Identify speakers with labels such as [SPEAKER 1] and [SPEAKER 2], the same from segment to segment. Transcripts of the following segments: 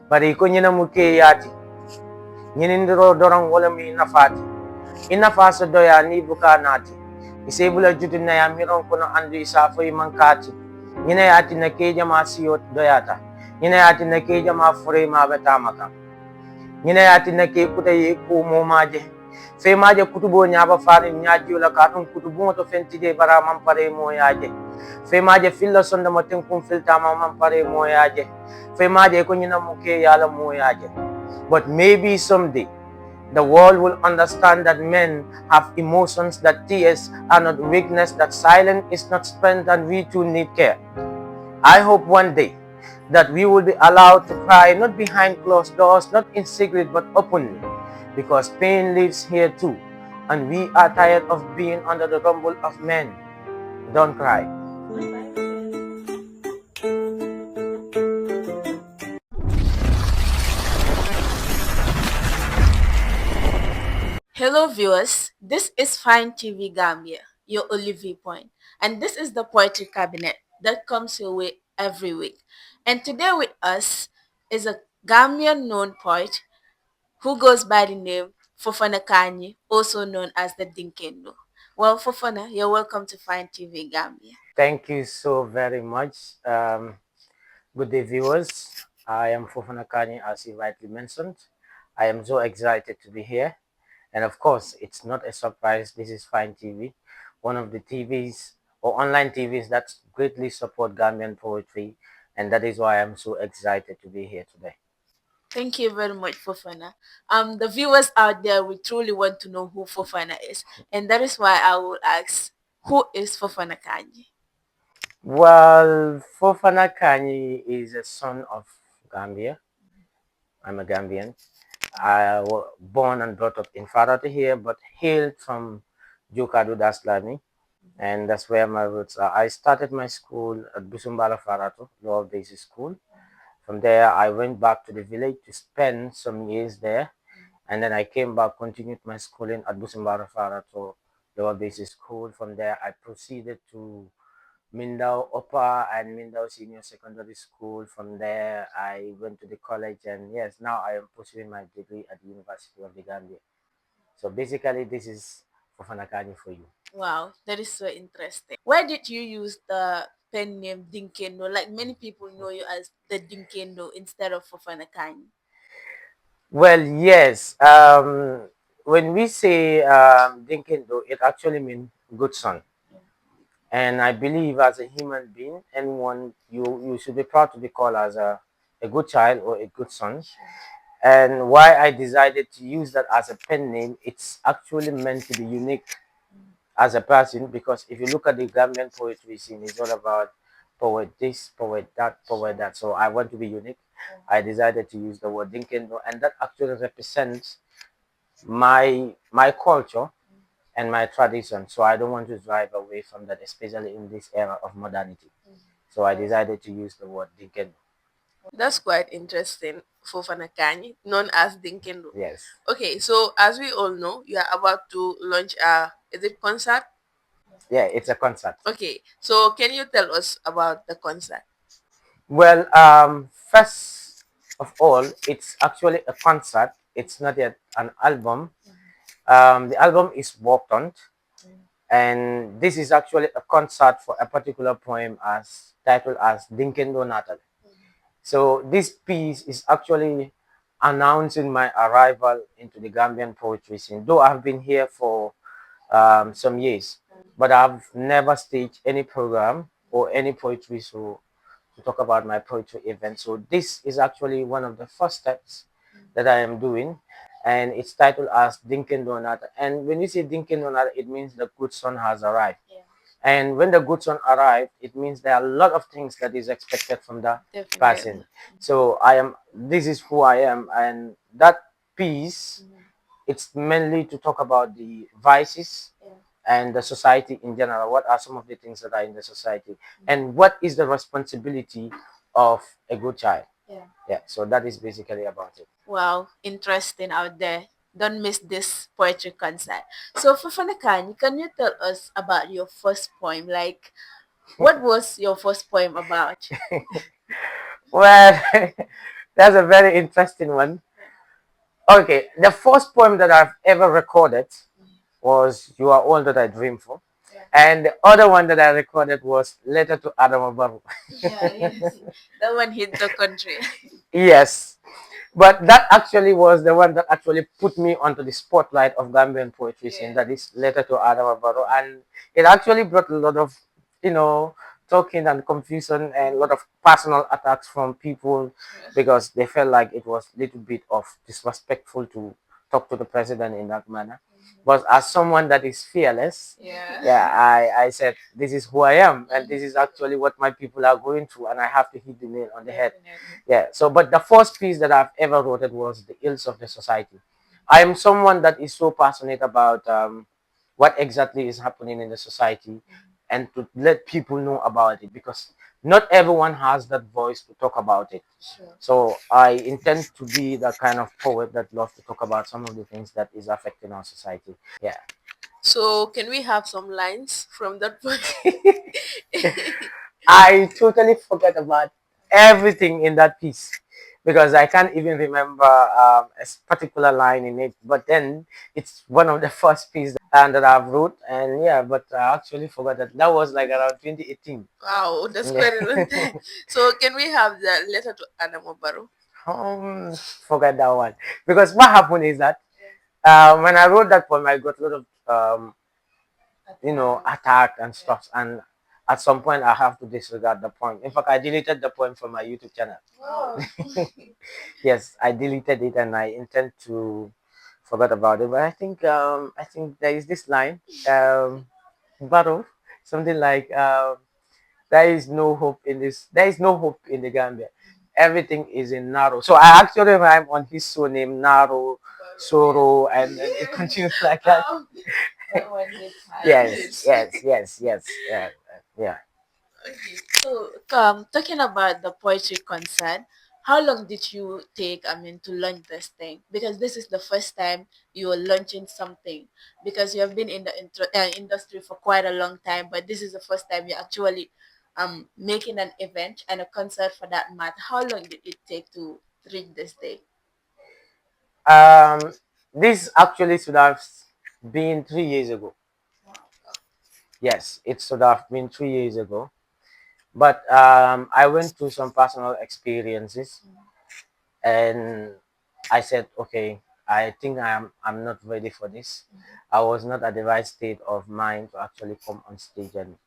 [SPEAKER 1] Bari ko nyina muke yati. Nyinindiro dorang wala mi nafati. Inafa sa doya ni buka nati. Isebula jutu na ya miron kono andu isafo imankati. Nyina yati na keja masiyot doyata. Nyina yati na keja mafure mabetamaka. Nyina yati na ke kuta ye ko mo maje. Fe maje kutubo nyaba fani nyaji wala katun kutubo to fentide bara mampare mo yaje. Fe maje filla sonda matin kun filta ma mampare mo yaje. Fe maje ko nyina muke yala mo yaje. But maybe someday the world will understand that men have emotions, that tears are not weakness, that silence is not strength, and we too need care. I hope one day that we will be allowed to cry not behind closed doors, not in secret but openly, because pain lives here too, and we are tired of being under the rumble of men. Don't cry.
[SPEAKER 2] Hello, viewers. This is Fine TV Gambia, your only viewpoint, and this is the Poetry Cabinet that comes your way every week. And today with us is a Gambian known poet who goes by the name Fofana Kanyi, also known as the Dingkendo. Well, Fofana, you're welcome to Fine TV Gambia.
[SPEAKER 1] Thank you so very much. Good day, viewers. I am Fofana Kanyi, as you rightly mentioned. I am so excited to be here. And of course, it's not a surprise. This is Fine TV, one of the TVs or online TVs that greatly support Gambian poetry. And that is why I'm so excited to be here today.
[SPEAKER 2] Thank you very much, Fofana. The viewers out there, we truly want to know who Fofana is, and that is why I will ask, who is Fofana Kanyi?
[SPEAKER 1] Well, Fofana Kanyi is a son of Gambia. I'm a Gambian. I was born and brought up in Farata here, but hailed from Jukadu Daslami, and that's where my roots are. I started my school at Busumbala Farato, Lower Basic School. From there, I went back to the village to spend some years there, and then I came back, continued my schooling at Busumbala Farato, Lower Basic School. From there, I proceeded to Mindao Upper and Mindao Senior Secondary School. From there, I went to the college, and yes, now I am pursuing my degree at the University of the Gambia. So basically, this is Fofana Kanyi for you.
[SPEAKER 2] Wow, that is so interesting. Why did you use the pen name Dinkendo? Like many people know you as the Dinkendo instead of Fofana Kanyi.
[SPEAKER 1] Well, yes. When we say Dingkendo, it actually means good son. And I believe as a human being, anyone you should be proud to be called as a good child or a good son. And why I decided to use that as a pen name, it's actually meant to be unique as a person, because if you look at the Gambian poetry scene, it's all about poet this, poet that, poet that. So I want to be unique. I decided to use the word Dinkendo, and that actually represents my culture and my tradition. So I don't want to drive away from that, especially in this era of modernity. So I decided to use the word Dingkendo.
[SPEAKER 2] That's quite interesting, Fofana Kanyi, known as Dinkendo.
[SPEAKER 1] Yes.
[SPEAKER 2] Okay, so as we all know, you are about to launch a is it concert?
[SPEAKER 1] Yeah, it's a concert.
[SPEAKER 2] Okay, so can you tell us about the concert?
[SPEAKER 1] Well, first of all, it's actually a concert. It's not yet an album. The album is worked on, and this is actually a concert for a particular poem as titled as Dingkendo Natal. So this piece is actually announcing my arrival into the Gambian poetry scene. Though I've been here for some years, but I've never staged any program or any poetry show to talk about my poetry event. So this is actually one of the first steps that I am doing, and it's titled as Dinkin Donata. And when you say Dinkin Donata, it means the good son has arrived. And when the good son arrived, it means there are a lot of things that is expected from the person. So this is who I am, and that piece, it's mainly to talk about the vices and the society in general. What are some of the things that are in the society, and what is the responsibility of a good child? Yeah, so that is basically about it.
[SPEAKER 2] Wow, interesting out there. Don't miss this poetry concert. So, Fofana Kanyi, can you tell us about your first poem? Like, what was your first poem about?
[SPEAKER 1] Well, That's a very interesting one. Okay, the first poem that I've ever recorded was "You Are All That I Dream For," and the other one that I recorded was "Letter to Adam Baru."
[SPEAKER 2] Yeah, yes. That one hit the country.
[SPEAKER 1] Yes, but that actually was the one that actually put me onto the spotlight of Gambian poetry scene.
[SPEAKER 2] Yeah.
[SPEAKER 1] That is "Letter to Adam Baru," and it actually brought a lot of, you know, talking and confusion and a lot of personal attacks from people because they felt like it was a little bit of disrespectful to talk to the president in that manner. But as someone that is fearless,
[SPEAKER 2] Yeah.
[SPEAKER 1] yeah, I said, this is who I am, and this is actually what my people are going through, and I have to hit the nail on the head.
[SPEAKER 2] Definitely.
[SPEAKER 1] Yeah. So, but the first piece that I've ever wrote was the ills of the society. I am someone that is so passionate about what exactly is happening in the society, and to let people know about it because not everyone has that voice to talk about it.
[SPEAKER 2] Sure.
[SPEAKER 1] So I intend to be the kind of poet that loves to talk about some of the things that is affecting our society. Yeah.
[SPEAKER 2] So can we have some lines from that point?
[SPEAKER 1] I totally forgot about everything in that piece because I can't even remember a particular line in it. But then it's one of the first pieces that I've wrote, and yeah, but I actually forgot that that was like around 2018.
[SPEAKER 2] Wow, that's
[SPEAKER 1] Yeah.
[SPEAKER 2] quite a long time. So can we have the letter to Adamobaru?
[SPEAKER 1] Forget that one because what happened is that when I wrote that poem, I got a lot of attack and stuff, and at some point I have to disregard the poem. In fact, I deleted the poem from my YouTube channel.
[SPEAKER 2] Wow.
[SPEAKER 1] Yes, I deleted it and I intend to forget about it. But I think there is this line, battle, something like there is no hope in this. There is no hope in the Gambia. Everything is in narrow. So I actually rhyme on his surname narrow, sorrow, and then it continues like that.
[SPEAKER 2] That one hits hard.
[SPEAKER 1] Yes, yes, yes, yes, yeah, yeah.
[SPEAKER 2] Okay. So, talking about the poetry concert, how long did you take, to launch this thing? Because this is the first time you are launching something. Because you have been in the industry for quite a long time, but this is the first time you're actually making an event and a concert for that matter. How long did it take to reach this day?
[SPEAKER 1] Um, this actually should have been 3 years ago. Yes, it should have been 3 years ago. But I went through some personal experiences, and I said, okay, I think I'm not ready for this. I was not at the right state of mind to actually come on stage and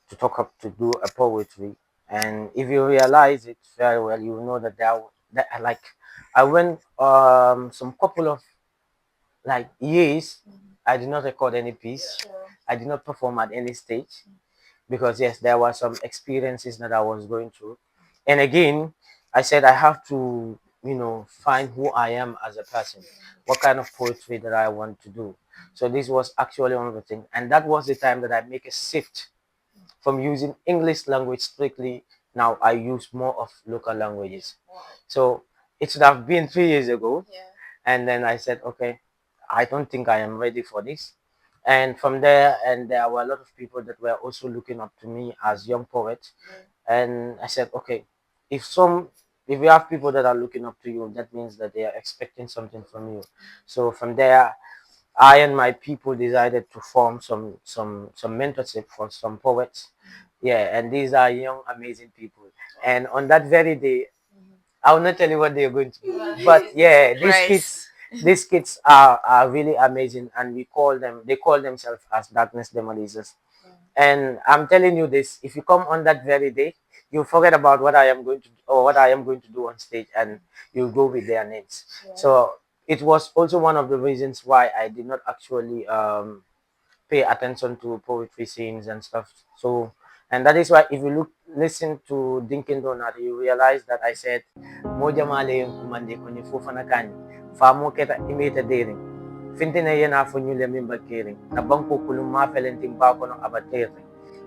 [SPEAKER 1] to talk up to do a poetry. And if you realize it very well, you know that that like I went some couple of like years. I did not record any piece.
[SPEAKER 2] Sure.
[SPEAKER 1] I did not perform at any stage because yes, there were some experiences that I was going through. And again, I said I have to, find who I am as a person, what kind of poetry that I want to do. So this was actually one of the things, and that was the time that I make a shift from using English language strictly. Now I use more of local languages. So it should have been 3 years ago,
[SPEAKER 2] Yeah.
[SPEAKER 1] and then I said, okay, I don't think I am ready for this. And from there, and there were a lot of people that were also looking up to me as young poets. And I said, okay, if some if you have people that are looking up to you, that means that they are expecting something from you. So from there, I and my people decided to form some mentorship for some poets. Yeah, and these are young, amazing people. And on that very day, I will not tell you what they are going to do. But yeah,
[SPEAKER 2] Surprise.
[SPEAKER 1] these kids are really amazing, and they call themselves as darkness demolisers. And I'm telling you this, if you come on that very day, you forget about what I am going to or what I am going to do on stage, and you go with their names. So it was also one of the reasons why I did not actually pay attention to poetry scenes and stuff. So, and that is why if you listen to Dingkendo, you realize that I said, Moja male yung kumande kwenye Fofana Kanyi, famo keta imita dering, fintine yena funyule mimba kering, na bangko kulung mafelenting bako ng abatere,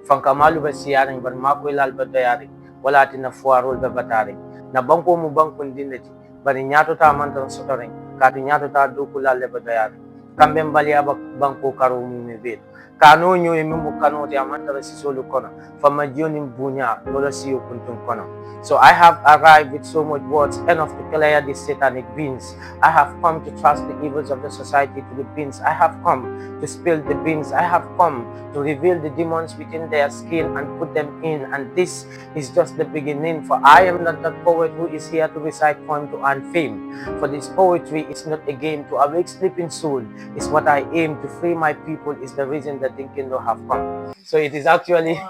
[SPEAKER 1] fangkamalu ba siyaring bar mako ilal batayari, wala atin na fuarol ba batari, na bangko mo bangkon dinati, bari nyato ta mantang sotoring, kati nyato ta dukula le batayari, kambe mbali banko karo mu be kano nyo mi mu kano te amanta si solo kono fama joni bunya lola siyo kuntun kono. So I have arrived with so much words enough to clear the satanic beans. I have come to trust the evils of the society to the beans. I have come to spill the beans. I have come to reveal the demons within their skin and put them in. And this is just the beginning. For I am not that poet who is here to recite poem to earn fame. For this poetry is not a game to awake sleeping soul. It's what I aim to free my people is the reason that Dingkendo have come. So it is actually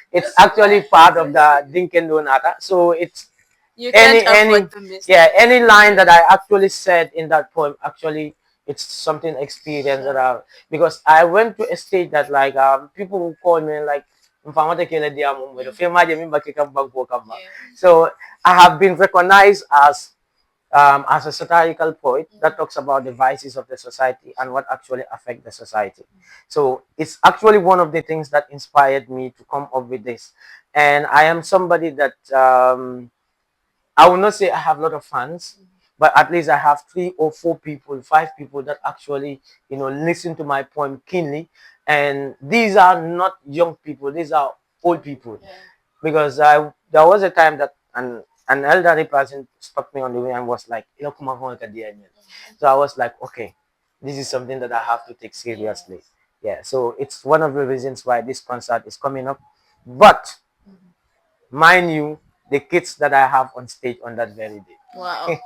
[SPEAKER 1] it's actually part of the Dingkendo Nata. So it's
[SPEAKER 2] You can't
[SPEAKER 1] any
[SPEAKER 2] afford to miss
[SPEAKER 1] yeah,
[SPEAKER 2] that.
[SPEAKER 1] any line that I actually said in that poem actually it's something experience that I, because I went to a stage that like people will call me like so I have been recognized as a satirical poet that talks about the vices of the society and what actually affect the society. So it's actually one of the things that inspired me to come up with this. And I am somebody that I will not say I have a lot of fans, but at least I have 3 or 4 people, 5 people that actually, listen to my poem keenly. And these are not young people; these are old people. Because there was a time that an elderly person stopped me on the way and was like, "Ilo kumakaon ka diyan yan." So I was like, okay, this is something that I have to take seriously. Yeah. So it's one of the reasons why this concert is coming up. But mind you, the kids that I have on stage on that very
[SPEAKER 2] Wow.
[SPEAKER 1] day.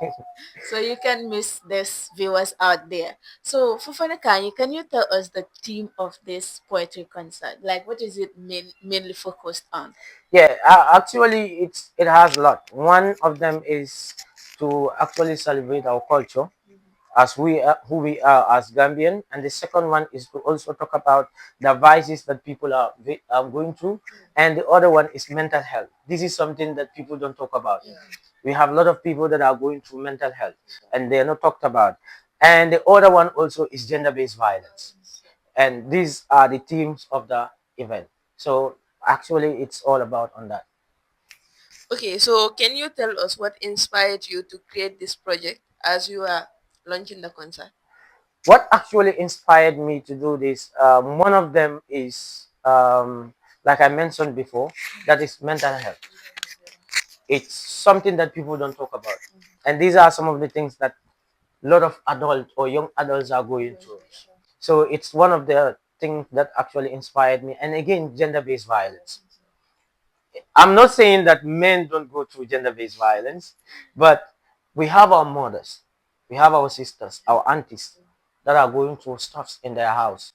[SPEAKER 2] So you can miss this viewers out there. So Fofana Kanyi, can you tell us the theme of this poetry concert? Like what is it mainly focused on?
[SPEAKER 1] Yeah, actually, it has a lot. One of them is to actually celebrate our culture as who we are as Gambian, and the second one is to also talk about the vices that people are going through, and the other one is mental health. This is something that people don't talk about. We have a lot of people that are going through mental health, and they are not talked about. And the other one also is gender-based violence, and these are the themes of the event. So actually, it's all about on that.
[SPEAKER 2] Okay, so can you tell us what inspired you to create this project as you are launching the concert?
[SPEAKER 1] What actually inspired me to do this, one of them is, like I mentioned before, that is mental health. It's something that people don't talk about. And these are some of the things that a lot of adults or young adults are going through. So it's one of the things that actually inspired me. And again, gender-based violence. I'm not saying that men don't go through gender-based violence, but we have our mothers, we have our sisters, our aunties that are going through stuffs in their house.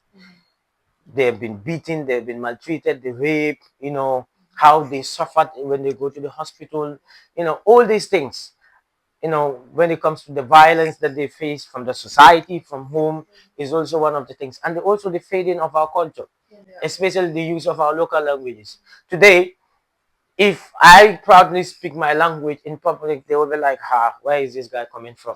[SPEAKER 1] They've been beaten, they've been maltreated, the rape, how they suffered when they go to the hospital, all these things. When it comes to the violence that they face from the society, from home, is also one of the things. And also the fading of our culture, especially the use of our local languages. Today, if I proudly speak my language in public, they will be like, where is this guy coming from?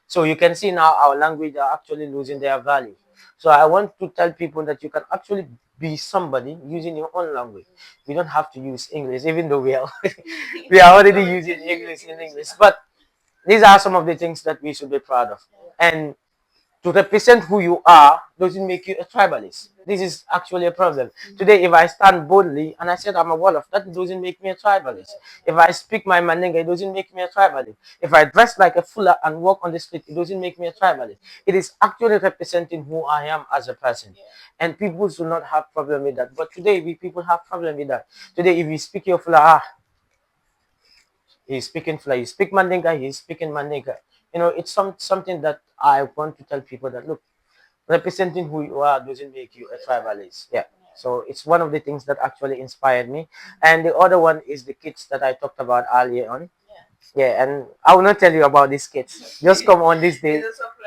[SPEAKER 1] So you can see now our language are actually losing their value. So I want to tell people that you can actually be somebody using your own language. We don't have to use English, even though we are we are already using English in English. But these are some of the things that we should be proud of. And to represent who you are doesn't make you a tribalist. This is actually a problem. Today, if I stand boldly and I said I'm a Wolof, that doesn't make me a tribalist. If I speak my Mandinga, it doesn't make me a tribalist. If I dress like a Fula and walk on the street, it doesn't make me a tribalist. It is actually representing who I am as a person. And people do not have problem with that. But today, we people have problem with that. Today, if you speak your Fula, he's speaking Fula. You speak Mandinga, he's speaking Mandinga. It's something that I want to tell people that look, representing who you are doesn't make you a tribalist. Yeah. So it's one of the things that actually inspired me. And the other one is the kids that I talked about earlier on. Yeah, and I will not tell you about these kids. Just come on this day.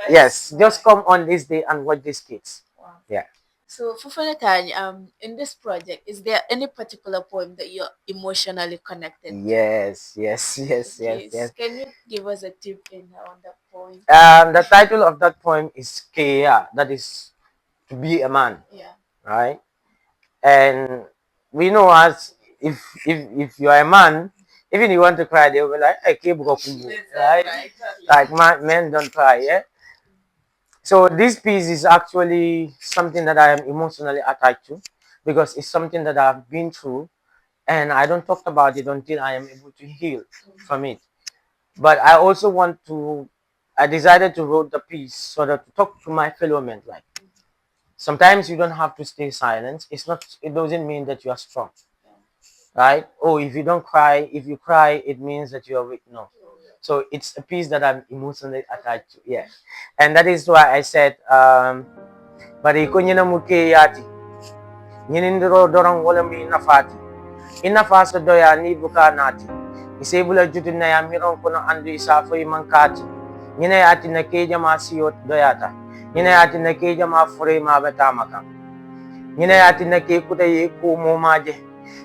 [SPEAKER 1] Yes, just come on this day and watch these kids. Yeah.
[SPEAKER 2] So Fofana Kanyi, in this project, is there any particular poem that you're emotionally connected to?
[SPEAKER 1] Yes, yes, yes, yes,
[SPEAKER 2] Okay,
[SPEAKER 1] yes.
[SPEAKER 2] can you give us a tip in on that poem?
[SPEAKER 1] The title of that poem is Kea, that is to be a man,
[SPEAKER 2] Yeah.
[SPEAKER 1] right? And we know as if you are a man, even you want to cry, they will be like, hey, keep go kumbu, right? Like men don't cry, yeah. So this piece is actually something that I am emotionally attached to because it's something that I've been through and I don't talk about it until I am able to heal from it. But I also want to, I decided to write the piece so that to talk to my fellow men. Like sometimes you don't have to stay silent. It's not, it doesn't mean that you are strong, right? Oh, if you don't cry, if you cry, it means that you are weak. No. So it's a piece that I'm emotionally attached to. Yeah. And that is why I said, bari ko nyina muke yati, nyinindiro dorong wala mi nafati. Inafa sa doya ni buka nati. Isebula jutin na ya miron ko na andu isafo mangkati. Nyina yati na keja ma siyot doyata. Nyina yati na keja ma fure ma betamaka. Nyina yati na ke kuta ye ko mo maje.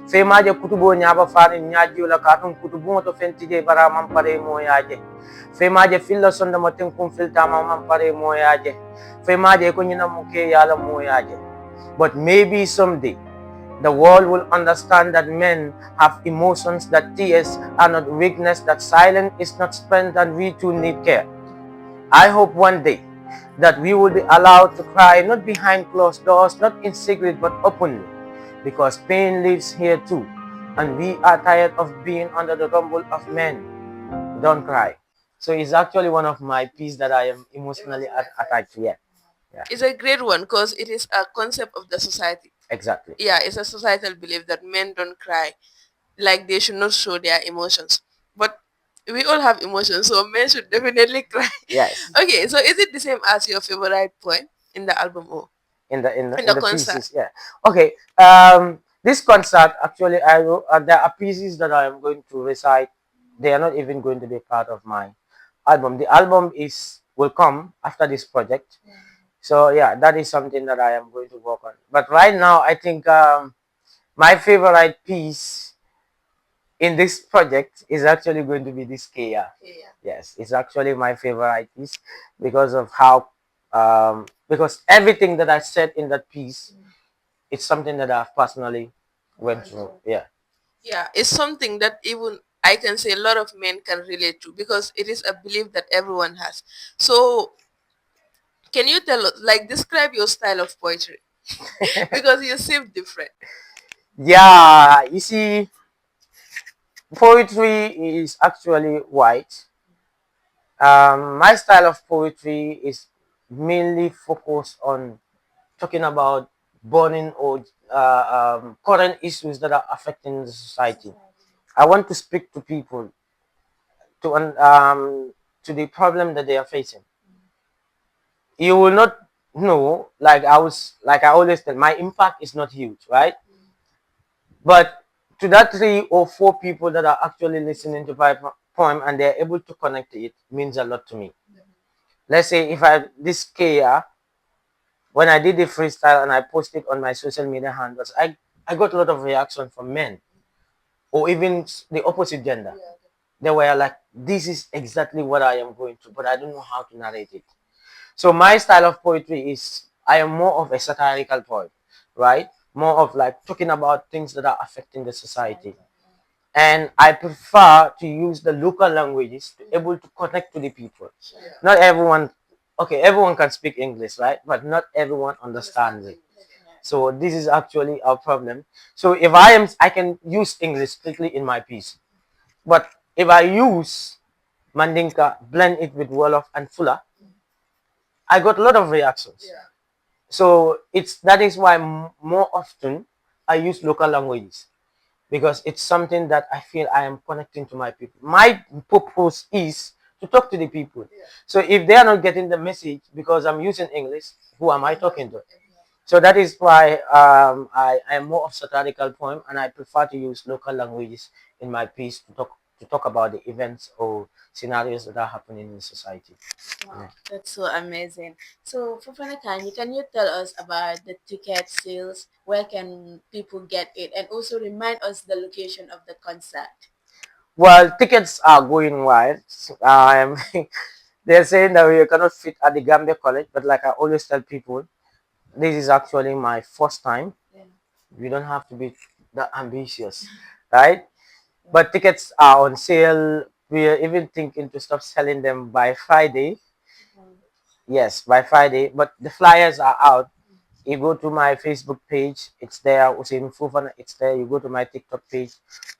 [SPEAKER 1] Fe maje kutubo nyaba fani nyaji wala katun kutubo to fentije bara mampare mo yaje. Fe maje filla sonda matin kum filta ma mampare mo yaje. Fe maje ko nyina muke yala mo yaje. But maybe someday the world will understand that men have emotions, that tears are not weakness, that silence is not strength, and we too need care. I hope one day that we will be allowed to cry not behind closed doors, not in secret but openly, because pain lives here too, and we are tired of being under the rumble of men. Don't cry. So it's actually one of my pieces that I am emotionally attached to. Yeah, yeah,
[SPEAKER 2] It's a great one because it is a concept of the society.
[SPEAKER 1] exactly.
[SPEAKER 2] Yeah, it's a societal belief that men don't cry, like they should not show their emotions. But we all have emotions, so men should definitely cry.
[SPEAKER 1] Yes.
[SPEAKER 2] Okay, so is it the same as your favorite poem in the album or in
[SPEAKER 1] In
[SPEAKER 2] the
[SPEAKER 1] the
[SPEAKER 2] concert?
[SPEAKER 1] pieces. Yeah. Okay. This concert actually, I wrote, there are pieces that I am going to recite. They are not even going to be part of my album. The album is will come after this project. So yeah, that is something that I am going to work on. But right now, I think my favorite piece in this project is actually going to be this Kia. Yes, it's actually my favorite piece because of how because everything that I said in that piece, it's something that I've personally went through. Yeah.
[SPEAKER 2] Yeah, it's something that even I can say a lot of men can relate to because it is a belief that everyone has. So, can you tell us, like, describe your style of poetry? Because you seem different.
[SPEAKER 1] Yeah, you see, poetry is actually white. My style of poetry is mainly focused on talking about burning or current issues that are affecting the society. I want to speak to people to the problem that they are facing. You will not know, like I always tell, my impact is not huge, right? But to that 3 or 4 people that are actually listening to my poem and they're able to connect to it means a lot to me. Let's say if I this Kia, when I did the freestyle and I posted on my social media handles, I got a lot of reaction from men or even the opposite gender. They were like, "This is exactly what I am going through, but I don't know how to narrate it." So my style of poetry is I am more of a satirical poet, right? More of like talking about things that are affecting the society. And I prefer to use the local languages to able to connect to the people. Not everyone, okay, everyone can speak English, right? But not everyone understands it. So this is actually our problem. So if I can use English strictly in my piece. But if I use Mandinka, blend it with Wolof and Fula, I got a lot of reactions. So that is why more often I use local languages because it's something that I feel I am connecting to my people. My purpose is to talk to the people. So if they are not getting the message because I'm using English, who am I talking to? So that is why I am more of satirical poem and I prefer to use local languages in my piece to talk about the events or scenarios that are happening in society.
[SPEAKER 2] Wow, that's so amazing. So, Fofana Kanyi, can you tell us about the ticket sales? Where can people get it? And also remind us the location of the concert.
[SPEAKER 1] Well, tickets are going wild. Um, they're saying that we cannot fit at the Gambia College, but like I always tell people, this is actually my first time. We don't have to be that ambitious, right? But tickets are on sale. We are even thinking to stop selling them by Friday. Yes, by Friday. But the flyers are out. You go to my Facebook page, it's there. Usain Fofana, it's there. You go to my TikTok page,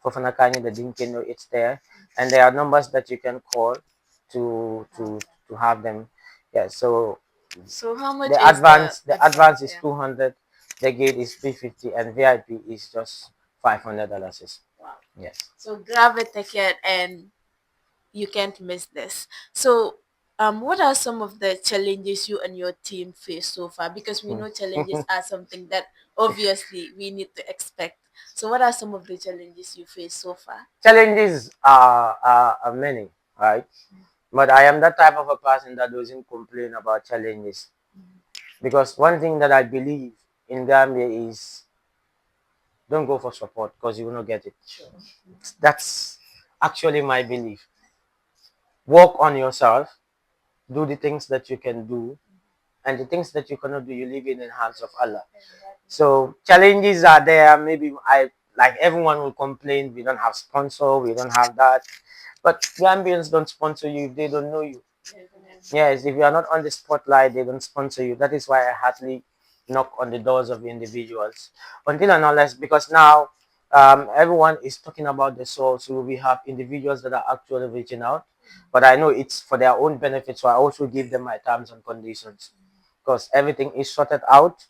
[SPEAKER 1] Fofana Kanyi, the Dingkendo, it's there. And there are numbers that you can call to have them. Yeah. So
[SPEAKER 2] So how much
[SPEAKER 1] the
[SPEAKER 2] is the
[SPEAKER 1] advance
[SPEAKER 2] advance?
[SPEAKER 1] is
[SPEAKER 2] Yeah.
[SPEAKER 1] 200, the gate is 350, and VIP is just $500.
[SPEAKER 2] Wow.
[SPEAKER 1] Yes.
[SPEAKER 2] So grab a ticket and you can't miss this. So, what are some of the challenges you and your team face so far? Because we know challenges are something that obviously we need to expect. So, what are some of the challenges you face so far?
[SPEAKER 1] Challenges are many, right? But I am that type of a person that doesn't complain about challenges. Because one thing that I believe in Gambia is don't go for support because you will not get it.
[SPEAKER 2] Sure.
[SPEAKER 1] That's actually my belief. Work on yourself, do the things that you can do, and the things that you cannot do, you leave it in the hands of Allah. So challenges are there. Maybe I like everyone will complain we don't have sponsor, we don't have that. But Gambians don't sponsor you if they don't know you. Yes, if you are not on the spotlight, they don't sponsor you. That is why I hardly knock on the doors of individuals until and unless because now everyone is talking about the soul. So we have individuals that are actually reaching out, but I know it's for their own benefit. So I also give them my terms and conditions because everything is sorted out.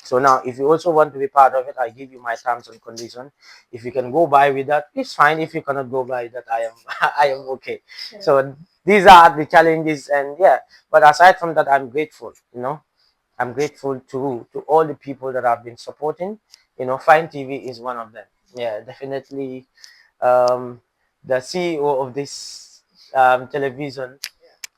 [SPEAKER 1] So now, if you also want to be part of it, I give you my terms and conditions. If you can go by with that, it's fine. If you cannot go by that, I am I am okay. So these are the challenges, and yeah. But aside from that, I'm grateful. I'm grateful to all the people that have been supporting. Fine TV is one of them. Yeah, definitely. Um, the CEO of this television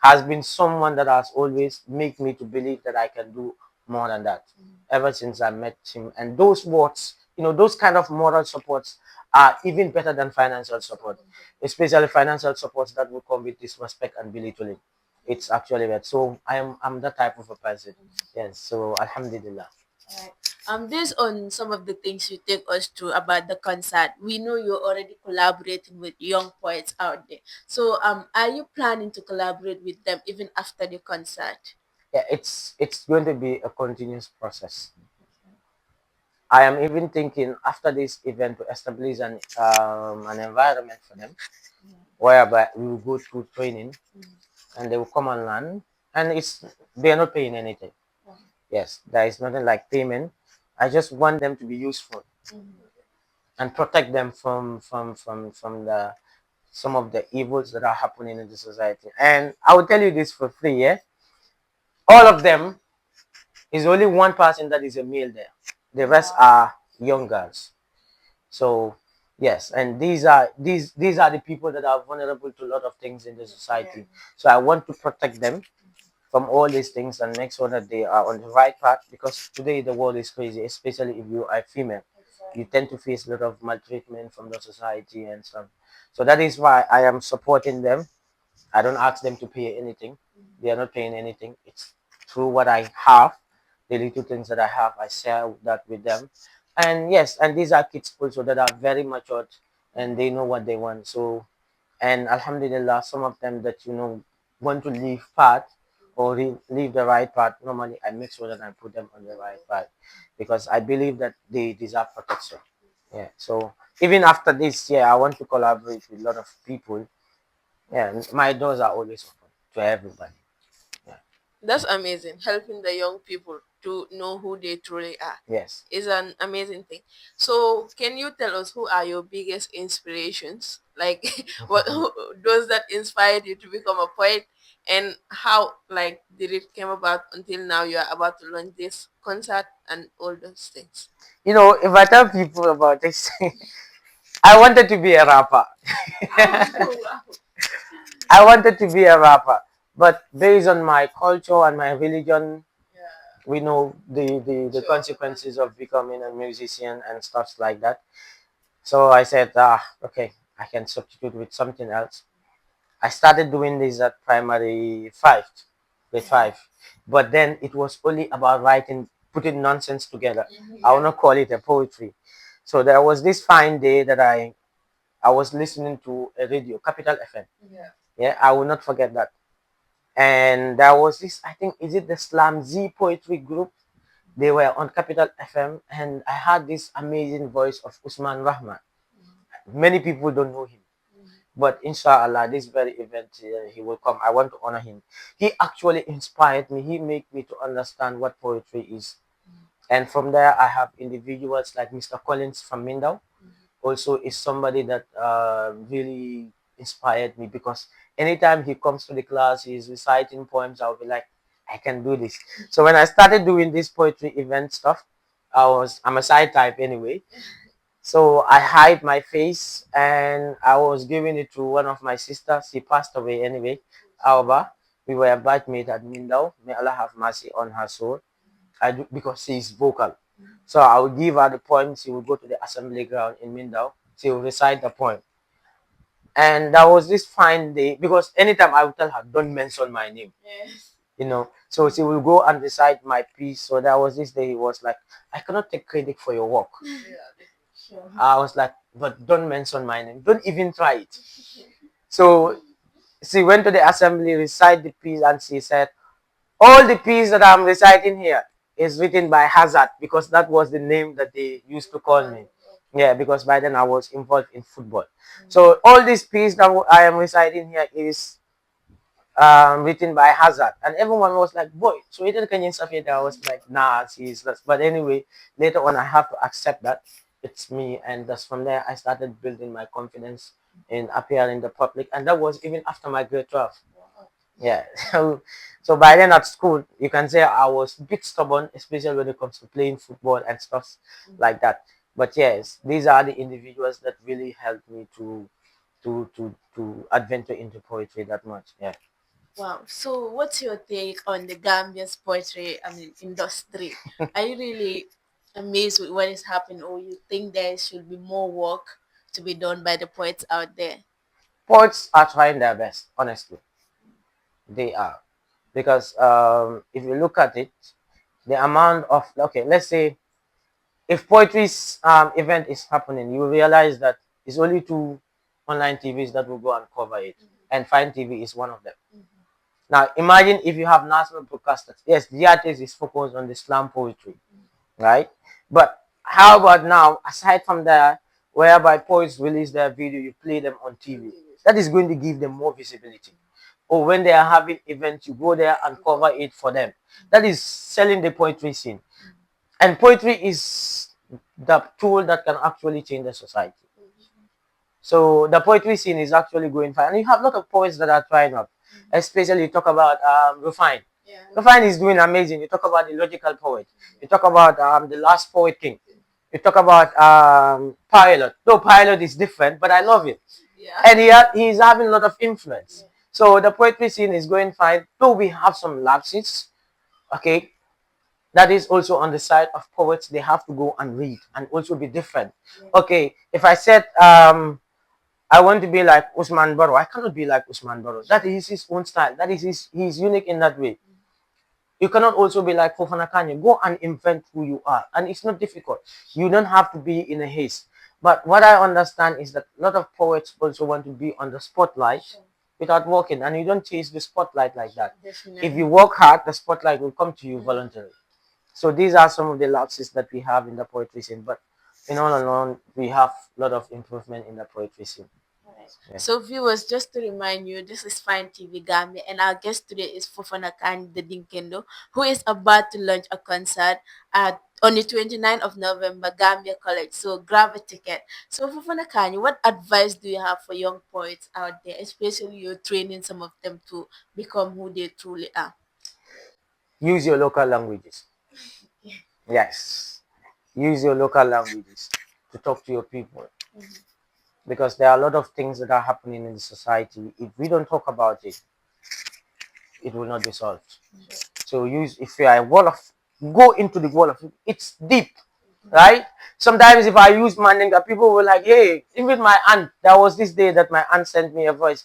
[SPEAKER 1] has been someone that has always made me to believe that I can do more than that ever since I met him. And those words, those kind of moral supports are even better than financial support, especially financial supports that will come with disrespect and belittling. It's actually bad. So I'm that type of a person. Yes. So Alhamdulillah.
[SPEAKER 2] Alright. Based on some of the things you take us through about the concert, we know you're already collaborating with young poets out there. So, are you planning to collaborate with them even after the concert?
[SPEAKER 1] Yeah, it's going to be a continuous process. I am even thinking after this event to establish an environment for them whereby we will go through training and they will come and learn. And they are not paying anything. Yes, there is nothing like payment. I just want them to be useful and protect them from the some of the evils that are happening in the society. And I will tell you this for free, yeah. All of them is only one person that is a male there. The rest are young girls. So yes, and these are the people that are vulnerable to a lot of things in the society. So I want to protect them from all these things and make sure that they are on the right path because today the world is crazy, especially if you are female. You tend to face a lot of maltreatment from the society and stuff. So that is why I am supporting them. I don't ask them to pay anything. They are not paying anything. It's through what I have, the little things that I have, I share that with them. And yes, and these are kids also that are very matured and they know what they want. So, and Alhamdulillah, some of them that want to leave path or leave the right path. Normally, I make sure that I put them on the right path because I believe that they deserve protection. Yeah. So even after this, yeah, I want to collaborate with a lot of people. Yeah, my doors are always open to everybody. Yeah.
[SPEAKER 2] That's amazing. Helping the young people to know who they truly are
[SPEAKER 1] Yes.
[SPEAKER 2] is an amazing thing. So, can you tell us who are your biggest inspirations? Like, those that inspired you to become a poet, and how like did it came about until now you are about to launch this concert and all those things.
[SPEAKER 1] If I tell people about this, I wanted to be a rapper. I wanted to be a rapper, but based on my culture and my religion, we know the consequences of becoming a musician and stuff like that. So I said, okay, I can substitute with something else. I started doing this at primary five, grade five, but then it was only about writing, putting nonsense together. I will not call it a poetry. So there was this fine day that I was listening to a radio, Capital FM. Yeah, I will not forget that. And there was this, I think, is it the Slam Z poetry group? They were on Capital FM, and I had this amazing voice of Usman Rahman. Many people don't know him, but inshallah, this very event, he will come. I want to honor him. He actually inspired me. He made me to understand what poetry is. And from there, I have individuals like Mr. Collins from Mindau. Also, is somebody that really inspired me, because anytime he comes to the class, he's reciting poems. I'll be like, I can do this. So when I started doing this poetry event stuff, I'm a side type anyway. So I hide my face, and I was giving it to one of my sisters. She passed away anyway. However, we were bridesmaids at Mindau. May Allah have mercy on her soul. I do, because she is vocal. So I would give her the poem. She would go to the assembly ground in Mindau. She would recite the poem. And there was this fine day, because anytime I would tell her, don't mention my name, So she will go and recite my piece. So there was this day, he was like, I cannot take credit for your work.
[SPEAKER 2] Sure.
[SPEAKER 1] I was like, but don't mention my name. Don't even try it. So she went to the assembly, recite the piece, and she said, all the piece that I'm reciting here is written by Hazard, because that was the name that they used to call me. Yeah, because by then I was involved in football. So all this piece that I am reciting here is written by Hazard, and everyone was like, "Boy, so it can you it?" I was like, "Nah, she's less." But anyway, later on, I have to accept that it's me, and that's from there I started building my confidence in appearing in the public, and that was even after my grade 12. Yeah. So by then at school, you can say I was a bit stubborn, especially when it comes to playing football and stuff like that. But yes, these are the individuals that really helped me to adventure into poetry that much. Yeah.
[SPEAKER 2] Wow. So, what's your take on the Gambian's poetry? I mean, industry. Are you really amazed with what is happening, or you think there should be more work to be done by the poets out there?
[SPEAKER 1] Poets are trying their best, honestly. They are. Because if you look at it, the amount of, okay, let's say if poetry's event is happening, you realize that it's only two online TVs that will go and cover it, and Fine TV is one of them. Now, imagine if you have national broadcasters. Yes, the artist is focused on the slam poetry, right? But how about now, aside from that, whereby poets release their video, you play them on TV? That is going to give them more visibility. Or when they are having events, you go there and cover it for them. That is selling the poetry scene. And poetry is the tool that can actually change the society. So the poetry scene is actually going fine. And you have a lot of poets that are trying up. Especially you talk about Rufine. Rufine is doing amazing. You talk about the logical poet. You talk about the last poet king. You talk about Pilot. Though Pilot is different, but I love it.
[SPEAKER 2] Yeah.
[SPEAKER 1] And he's having a lot of influence. So the poetry scene is going fine. Though we have some lapses, okay, that is also on the side of poets. They have to go and read and also be different. Okay, if I said I want to be like Usman Baro, I cannot be like Usman Baro. That is his own style. That is he's unique in that way. You cannot also be like Fofana Kanyi. Go and invent who you are. And it's not difficult. You don't have to be in a haste. But what I understand is that a lot of poets also want to be on the spotlight without working. And you don't chase the spotlight like that.
[SPEAKER 2] Definitely.
[SPEAKER 1] If you work hard, the spotlight will come to you voluntarily. So these are some of the lapses that we have in the poetry scene. But in all alone, we have a lot of improvement in the poetry scene.
[SPEAKER 2] Alright.
[SPEAKER 1] Yeah.
[SPEAKER 2] So, viewers, just to remind you, this is Fine TV Gambia, and our guest today is Fofana Kanyi, the Dingkendo, who is about to launch a concert at on the 29th of November, Gambia College. So, grab a ticket. So, Fofana Kanyi, what advice do you have for young poets out there, especially you're training some of them to become who they truly are?
[SPEAKER 1] Use your local languages. Yes. Use your local languages to talk to your people. Because there are a lot of things that are happening in the society. If we don't talk about it, it will not be solved. So if you are a wall of, go into the wall of, it's deep, right? Sometimes if I use Mandinka, people were like, hey, even my aunt, there was this day that my aunt sent me a voice.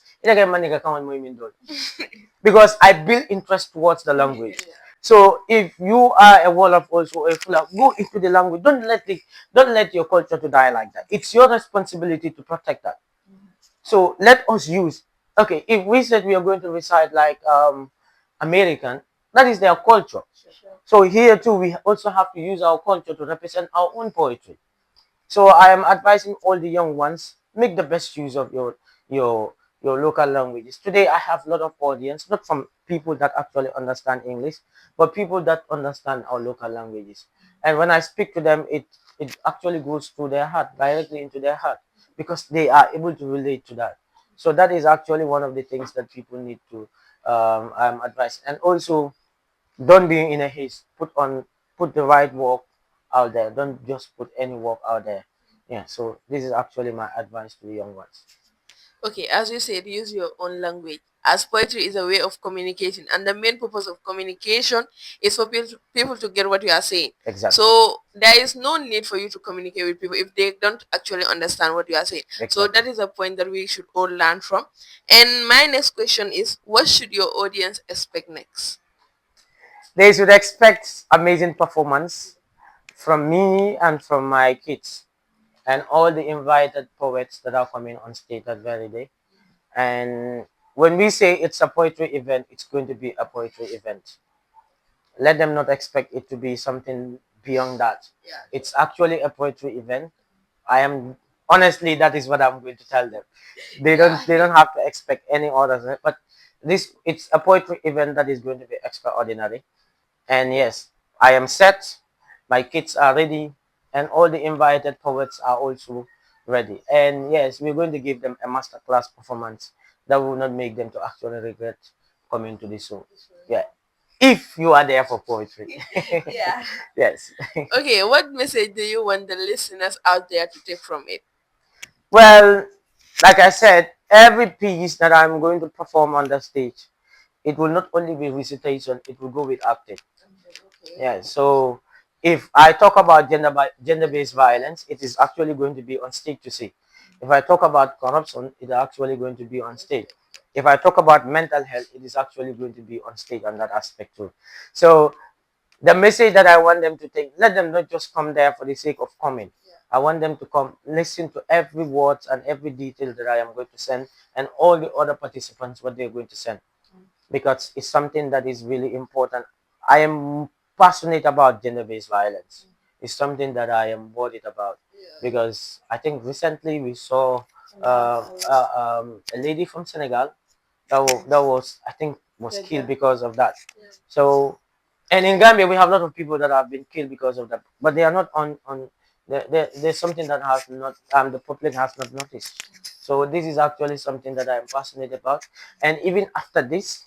[SPEAKER 1] Because I build interest towards the language. So if you are a Wolof also a Fula, go into the language. Don't let your culture to die like that. It's your responsibility to protect that. So let us use. Okay, if we said we are going to recite like American, that is their culture. So here too, we also have to use our culture to represent our own poetry. So I am advising all the young ones, make the best use of your your local languages. Today I have a lot of audience, not from people that actually understand English, but people that understand our local languages. And when I speak to them, it actually goes to their heart, directly into their heart, because they are able to relate to that. So that is actually one of the things that people need to advise. And also, don't be in a haste. Put the right work out there. Don't just put any work out there. Yeah. So this is actually my advice to the young ones.
[SPEAKER 2] Okay, as you said, use your own language. As poetry is a way of communicating, and the main purpose of communication is for people to get what you are saying.
[SPEAKER 1] Exactly.
[SPEAKER 2] So there is no need for you to communicate with people if they don't actually understand what you are saying. So
[SPEAKER 1] Exactly.
[SPEAKER 2] that is a point that we should all learn from. And my next question is, what should your audience expect next?
[SPEAKER 1] They should expect amazing performance from me and from my kids and all the invited poets that are coming on stage that very day. And when we say it's a poetry event, it's going to be a poetry event. Let them not expect it to be something beyond that. It's actually a poetry event. I am honestly, that is what I'm going to tell them. They don't have to expect any others, but this it's a poetry event that is going to be extraordinary. And yes, I am set. My kids are ready, and all the invited poets are also ready. And yes, we're going to give them a masterclass performance that will not make them to actually regret coming to this show. Yeah, if you are there for poetry.
[SPEAKER 2] Yeah.
[SPEAKER 1] Yes.
[SPEAKER 2] Okay, what message do you want the listeners out there to take from it?
[SPEAKER 1] Well, like I said, every piece that I'm going to perform on the stage, it will not only be recitation, it will go with acting. Yeah, so if I talk about gender-based violence, it is actually going to be on stage to see. If I talk about corruption, it is actually going to be on stage. If I talk about mental health, it is actually going to be on stage on that aspect too. So the message that I want them to take, let them not just come there for the sake of coming. I want them to come listen to every word and every detail that I am going to send and all the other participants what they're going to send because it's something that is really important. I am passionate about gender-based violence. It's something that I am worried about because I think recently we saw a lady from Senegal that was I think was killed because of that. So, and in Gambia we have a lot of people that have been killed because of that, but they are not on. There's something that has not the public has not noticed. So this is actually something that I am passionate about, and even after this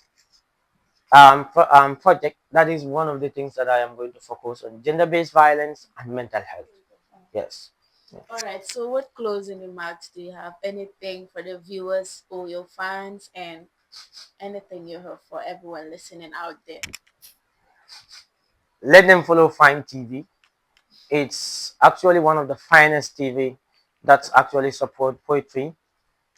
[SPEAKER 1] project, that is one of the things that I am going to focus on: gender-based violence and mental health. Yes. Yeah.
[SPEAKER 2] All right. So, what closing remarks do you have? Anything for the viewers or your fans, and anything you have for everyone listening out there?
[SPEAKER 1] Let them follow Fine TV. It's actually one of the finest TV that's actually support poetry.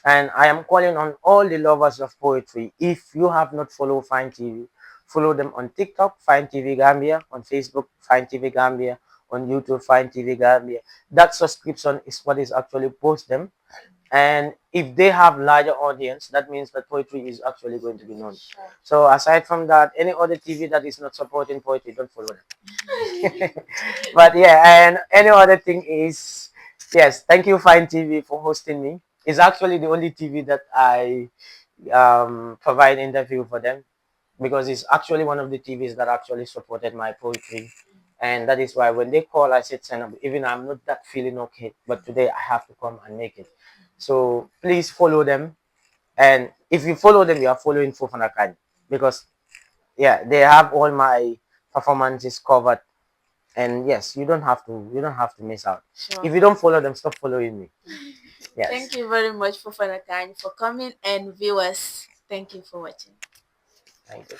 [SPEAKER 1] And I am calling on all the lovers of poetry. If you have not followed Fine TV, follow them on TikTok, Fine TV Gambia, on Facebook, Fine TV Gambia, on YouTube, Fine TV Gambia. That subscription is what is actually post them. And if they have larger audience, that means that poetry is actually going to be known. So aside from that, any other TV that is not supporting poetry, don't follow them. But yeah, and any other thing is, yes, thank you Fine TV for hosting me. It's actually the only TV that I provide interview for them because it's actually one of the TVs that actually supported my poetry. And that is why when they call, I said, send up. Even I'm not that feeling okay, but today I have to come and make it. So please follow them. And if you follow them, you are following Fofana Kanyi because yeah, they have all my performances covered. And yes, you don't have to miss out.
[SPEAKER 2] Sure.
[SPEAKER 1] If you don't follow them, stop following me. Yes.
[SPEAKER 2] Thank you very much, Fofana Kanyi, for coming, and viewers, thank you for watching.
[SPEAKER 1] Thank you.